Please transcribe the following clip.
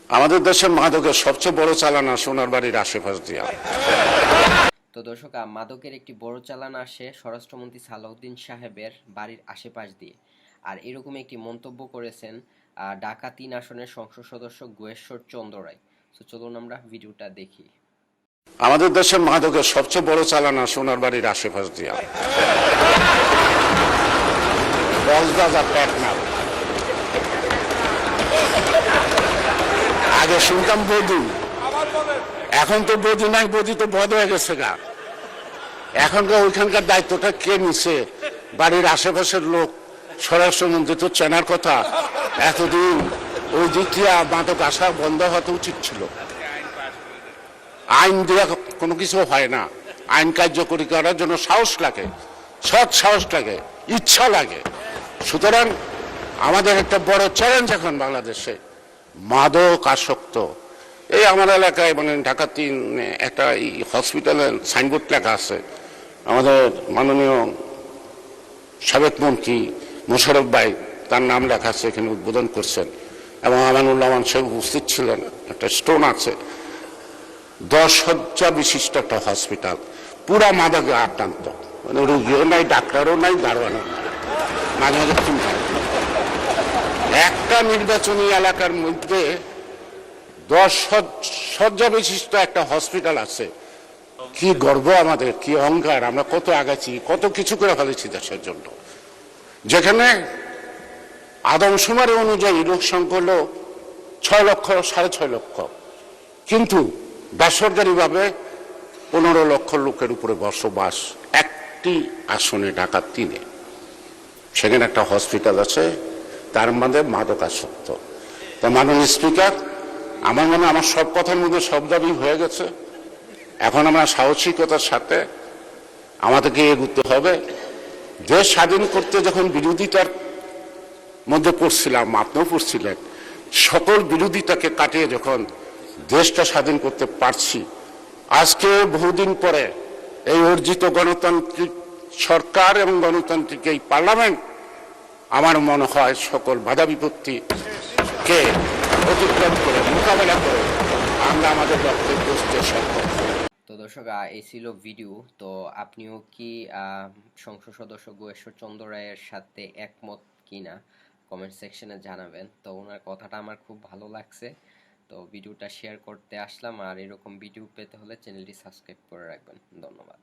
আমাদের দেশের মাদকের সবচেয়ে বড় চালান সোনার বাড়ির আশেপাশ দিয়া। তো দর্শক, মাদকের একটি বড় চালান আসে স্বরাষ্ট্রমন্ত্রী সালাউদ্দিন সাহেবের বাড়ির আশেপাশ দিয়ে। আর এরকম একটি মন্তব্য করেছেন ঢাকা ৩ আসনের সংসদ সদস্য গুহেশ্বর চন্দ্র রায়। তো চলুন আমরা ভিডিওটা দেখি। আমাদের দেশের মাদকের সবচেয়ে বড় চালান সোনার বাড়ির আশেপাশ দিয়া। কক্সবাজার টেকনাফ। আগে শুনতাম বধু, এখন তো বধু নাই, বধু তো বধ হয়ে গেছে গা। এখনকার ওইখানকার দায়িত্বটা কে নিছে? বাড়ির আশেপাশের লোক। স্বরাষ্ট্রমন্ত্রী তো চেনার কথা। এতদিন ওই দিক দিয়ে মাদক আসা বন্ধ হতে উচিত ছিল। আইন দেওয়া কোনো কিছু হয় না। আইন কার্যকরী করার জন্য সাহস লাগে, সৎ সাহস লাগে, ইচ্ছা লাগে। সুতরাং আমাদের একটা বড় চ্যালেঞ্জ এখন বাংলাদেশে মাদক আসক্ত। এই আমার এলাকায় মানে ঢাকা ৩ একটা হসপিটালের সাইনবোর্ড লেখা আছে। আমাদের মাননীয় সাবেক মন্ত্রী মোশাররফ ভাই, তার নাম লেখা আছে, এখানে উদ্বোধন করছেন এবং আমানুল্লাহ সাহেব উপস্থিত ছিলেন। একটা স্টোন আছে, 10 শয্যা বিশিষ্ট একটা হসপিটাল, পুরা মাদকে আক্রান্ত। মানে রুগীও নাই, ডাক্তারও নাই, দারোয়ানও নাই, মাঝে মাঝে খুন হয়। একটা নির্বাচনী এলাকার মধ্যে 10 শয্যা বিশিষ্ট একটা হসপিটাল আছে। কি গর্ব আমাদের, কি অহংকার! আমরা কত আগাচ্ছি, কত কিছু করে ফেলেছি দেশের জন্য। যেখানে আদমশুমারি অনুযায়ী লোক সংখ্যা হল 6 লক্ষ, 6.5 লক্ষ, কিন্তু বেসরকারিভাবে 15 লক্ষ লোকের উপরে বসবাস একটি আসনে, ঢাকা 3-এ। সেখানে একটা হসপিটাল আছে, তার মধ্যে মাদক আসক্ত। তা মাননীয় স্পিকার, আমার মনে আমার সব কথার মধ্যে সব দাবি হয়ে গেছে। এখন আমরা সাহসিকতার সাথে আমাদেরকে এগোতে হবে। দেশ স্বাধীন করতে যখন বিরোধিতার মধ্যে পড়ছিলাম, আপনিও পড়ছিলেন, সকল বিরোধিতাকে কাটিয়ে যখন দেশটা স্বাধীন করতে পারছি, আজকে বহুদিন পরে এই অর্জিত গণতান্ত্রিক সরকার এবং গণতান্ত্রিক এই পার্লামেন্ট আমার মনে হয় সকল বাধা বিপত্তিকে অতিক্রম করে, মোকাবেলা করে আমরা আমাদের লক্ষ্যে পৌঁছতে সক্ষম। তো দর্শক, এই ছিল ভিডিও। তো আপনিও কি সংসদ সদস্য গুহেশ্বর চন্দ্র রায়ের সাথে একমত কিনা কমেন্ট সেকশনে জানাবেন। তো ওনার কথাটা আমার খুব ভালো লাগছে। তো ভিডিওটা শেয়ার করতে আসলাম। আর এরকম ভিডিও পেতে হলে চ্যানেলটি সাবস্ক্রাইব করে রাখবেন। ধন্যবাদ।